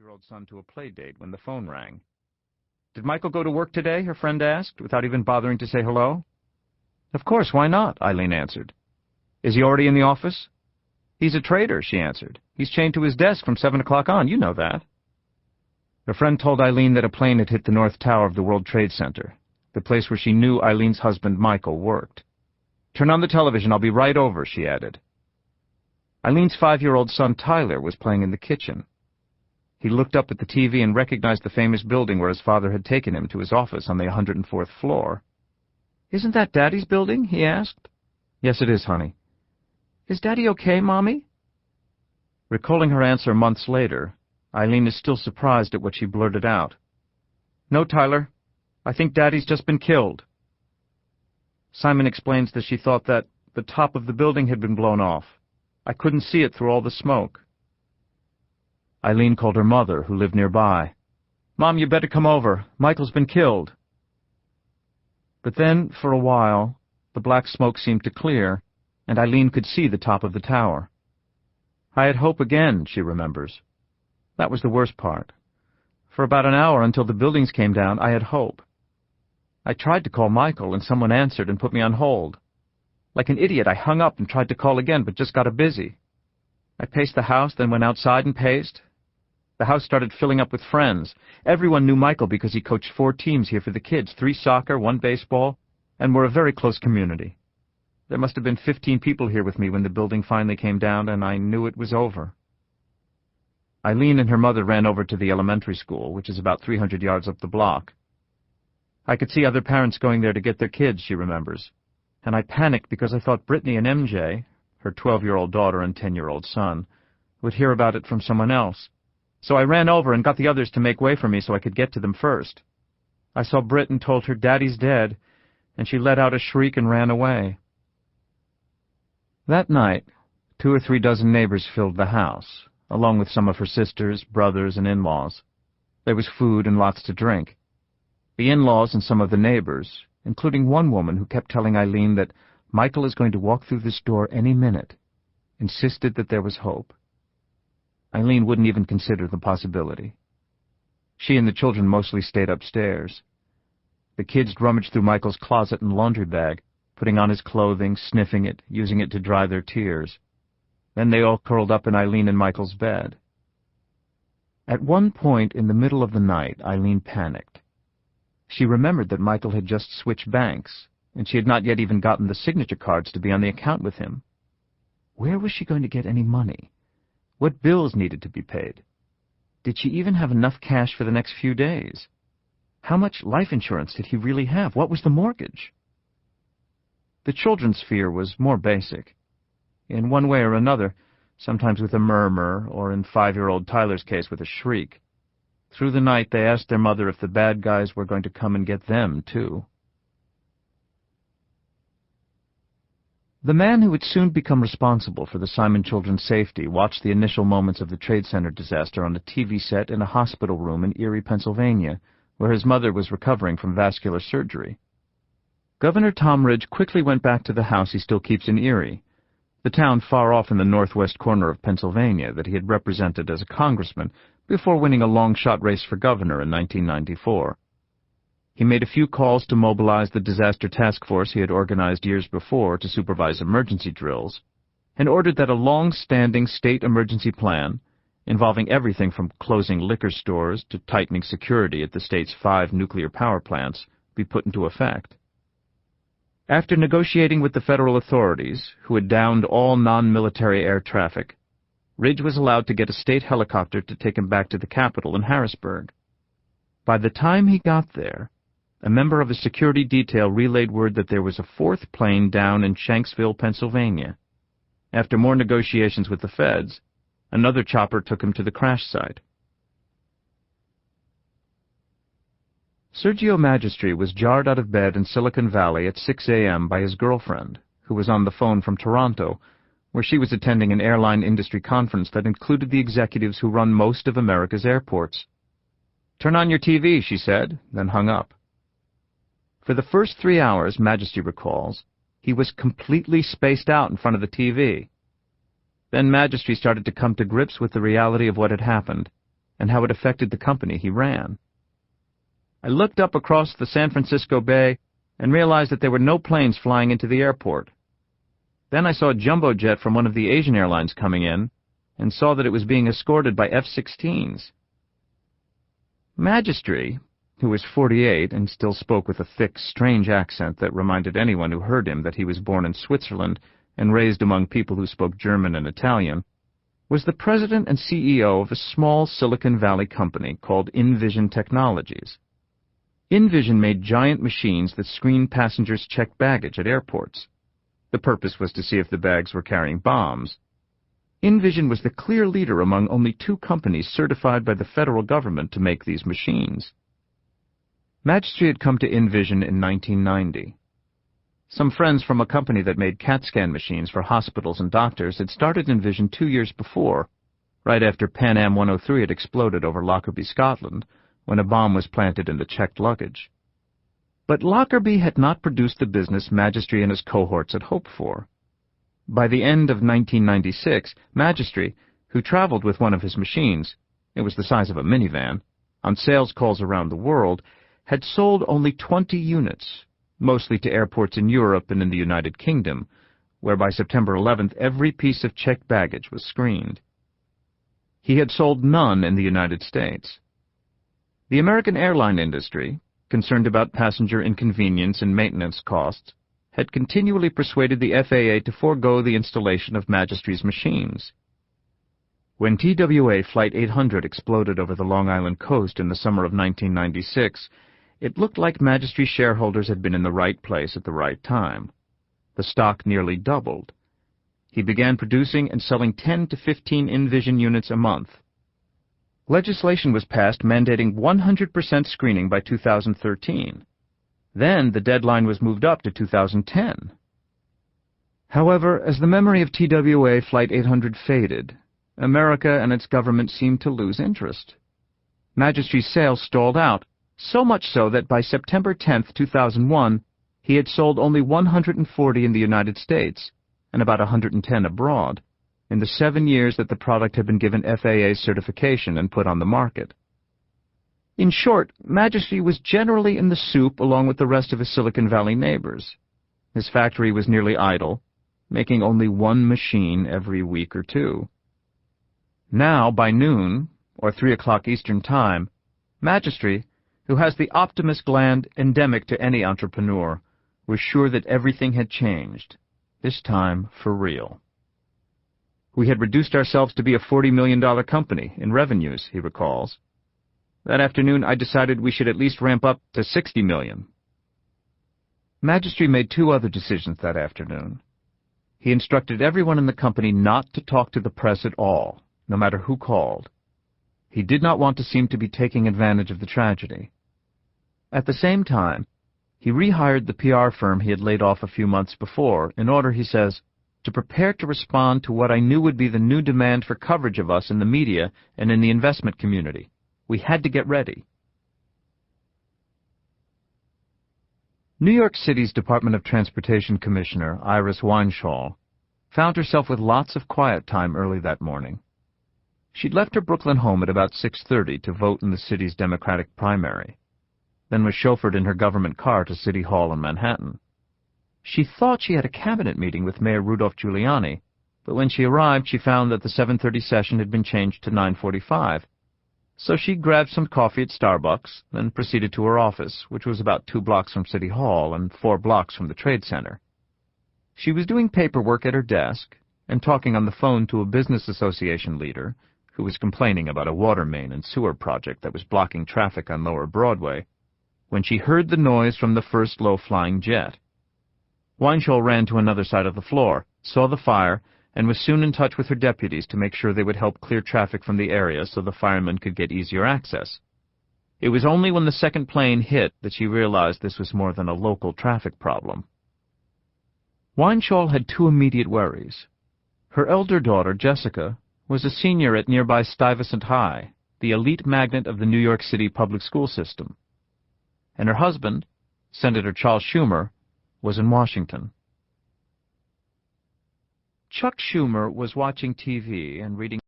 5-year-old son to a play date when the phone rang. "Did Michael go to work today?" her friend asked, without even bothering to say hello. "Of course, why not?" Eileen answered. "Is he already in the office?" "He's a traitor," she answered. "He's chained to his desk from 7 o'clock on, you know that." Her friend told Eileen that a plane had hit the North Tower of the World Trade Center, the place where she knew Eileen's husband, Michael, worked. "Turn on the television, I'll be right over," she added. Eileen's 5-year-old son, Tyler, was playing in the kitchen. He looked up at the TV and recognized the famous building where his father had taken him to his office on the 104th floor. "Isn't that Daddy's building?" he asked. "Yes, it is, honey." "Is Daddy okay, Mommy?" Recalling her answer months later, Eileen is still surprised at what she blurted out. "No, Tyler. I think Daddy's just been killed." Simon explains that she thought that the top of the building had been blown off. "I couldn't see it through all the smoke." Eileen called her mother, who lived nearby. "Mom, you better come over. Michael's been killed." But then, for a while, the black smoke seemed to clear, and Eileen could see the top of the tower. "I had hope again," she remembers. "That was the worst part. For about an hour until the buildings came down, I had hope. I tried to call Michael, and someone answered and put me on hold. Like an idiot, I hung up and tried to call again, but just got busy. I paced the house, then went outside and paced. The house started filling up with friends. Everyone knew Michael because he coached 4 teams here for the kids, 3 soccer, 1 baseball, and we're a very close community. There must have been 15 people here with me when the building finally came down, and I knew it was over." Eileen and her mother ran over to the elementary school, which is about 300 yards up the block. "I could see other parents going there to get their kids," she remembers, "and I panicked because I thought Brittany and MJ, her 12-year-old daughter and 10-year-old son, would hear about it from someone else. So I ran over and got the others to make way for me so I could get to them first. I saw Britt and told her, 'Daddy's dead,' and she let out a shriek and ran away." That night, 2 or 3 dozen neighbors filled the house, along with some of her sisters, brothers, and in-laws. There was food and lots to drink. The in-laws and some of the neighbors, including one woman who kept telling Eileen that Michael is going to walk through this door any minute, insisted that there was hope. Eileen wouldn't even consider the possibility. She and the children mostly stayed upstairs. The kids rummaged through Michael's closet and laundry bag, putting on his clothing, sniffing it, using it to dry their tears. Then they all curled up in Eileen and Michael's bed. At one point in the middle of the night, Eileen panicked. She remembered that Michael had just switched banks, and she had not yet even gotten the signature cards to be on the account with him. Where was she going to get any money? What bills needed to be paid? Did she even have enough cash for the next few days? How much life insurance did he really have? What was the mortgage? The children's fear was more basic. In one way or another, sometimes with a murmur, or in 5-year-old Tyler's case with a shriek. Through the night they asked their mother if the bad guys were going to come and get them, too. The man who would soon become responsible for the Simon children's safety watched the initial moments of the Trade Center disaster on a TV set in a hospital room in Erie, Pennsylvania, where his mother was recovering from vascular surgery. Governor Tom Ridge quickly went back to the house he still keeps in Erie, the town far off in the northwest corner of Pennsylvania that he had represented as a congressman before winning a long-shot race for governor in 1994. He made a few calls to mobilize the disaster task force he had organized years before to supervise emergency drills, and ordered that a long-standing state emergency plan, involving everything from closing liquor stores to tightening security at the state's 5 nuclear power plants, be put into effect. After negotiating with the federal authorities, who had downed all non-military air traffic, Ridge was allowed to get a state helicopter to take him back to the capital in Harrisburg. By the time he got there, a member of a security detail relayed word that there was a 4th plane down in Shanksville, Pennsylvania. After more negotiations with the feds, another chopper took him to the crash site. Sergio Magistri was jarred out of bed in Silicon Valley at 6 a.m. by his girlfriend, who was on the phone from Toronto, where she was attending an airline industry conference that included the executives who run most of America's airports. "Turn on your TV," she said, then hung up. For the first 3 hours, Magistri recalls, he was completely spaced out in front of the TV. Then Magistri started to come to grips with the reality of what had happened, and how it affected the company he ran. I looked up across the San Francisco Bay and realized that there were no planes flying into the airport. Then I saw a jumbo jet from one of the Asian airlines coming in, and saw that it was being escorted by F-16s. Magistri, who was 48 and still spoke with a thick, strange accent that reminded anyone who heard him that he was born in Switzerland and raised among people who spoke German and Italian, was the president and CEO of a small Silicon Valley company called InVision Technologies. InVision made giant machines that screened passengers' checked baggage at airports. The purpose was to see if the bags were carrying bombs. InVision was the clear leader among only 2 companies certified by the federal government to make these machines. Magistri had come to InVision in 1990. Some friends from a company that made CAT scan machines for hospitals and doctors had started InVision 2 years before, right after Pan Am 103 had exploded over Lockerbie, Scotland, when a bomb was planted in the checked luggage. But Lockerbie had not produced the business Magistri and his cohorts had hoped for. By the end of 1996, Magistri, who traveled with one of his machines, it was the size of a minivan, on sales calls around the world, had sold only 20 units, mostly to airports in Europe and in the United Kingdom, where by September 11th every piece of checked baggage was screened. He had sold none in the United States. The American airline industry, concerned about passenger inconvenience and maintenance costs, had continually persuaded the FAA to forego the installation of Magistri's machines. When TWA Flight 800 exploded over the Long Island coast in the summer of 1996, it looked like Magistri shareholders had been in the right place at the right time. The stock nearly doubled. He began producing and selling 10 to 15 InVision units a month. Legislation was passed mandating 100% screening by 2013. Then the deadline was moved up to 2010. However, as the memory of TWA Flight 800 faded, America and its government seemed to lose interest. Magistri's sales stalled out, so much so that by September 10, 2001, he had sold only 140 in the United States and about 110 abroad, in the 7 years that the product had been given FAA certification and put on the market. In short, Magistri was generally in the soup along with the rest of his Silicon Valley neighbors. His factory was nearly idle, making only 1 machine every week or 2. Now, by noon, or 3 o'clock Eastern Time, Magistri, who has the optimist gland endemic to any entrepreneur, was sure that everything had changed, this time for real. We had reduced ourselves to be a $40 million company in revenues, he recalls. That afternoon, I decided we should at least ramp up to $60 million. Magistri made 2 other decisions that afternoon. He instructed everyone in the company not to talk to the press at all, no matter who called. He did not want to seem to be taking advantage of the tragedy. At the same time, he rehired the PR firm he had laid off a few months before in order, he says, to prepare to respond to what I knew would be the new demand for coverage of us in the media and in the investment community. We had to get ready. New York City's Department of Transportation Commissioner, Iris Weinschall, found herself with lots of quiet time early that morning. She'd left her Brooklyn home at about 6:30 to vote in the city's Democratic primary, then was chauffeured in her government car to City Hall in Manhattan. She thought she had a cabinet meeting with Mayor Rudolph Giuliani, but when she arrived, she found that the 7:30 session had been changed to 9:45. So she grabbed some coffee at Starbucks, then proceeded to her office, which was about 2 blocks from City Hall and 4 blocks from the Trade Center. She was doing paperwork at her desk and talking on the phone to a business association leader who was complaining about a water main and sewer project that was blocking traffic on Lower Broadway, when she heard the noise from the first low-flying jet. Weinschall ran to another side of the floor, saw the fire, and was soon in touch with her deputies to make sure they would help clear traffic from the area so the firemen could get easier access. It was only when the second plane hit that she realized this was more than a local traffic problem. Weinschall had 2 immediate worries. Her elder daughter, Jessica, was a senior at nearby Stuyvesant High, the elite magnet of the New York City public school system. And her husband, Senator Charles Schumer, was in Washington. Chuck Schumer was watching TV and reading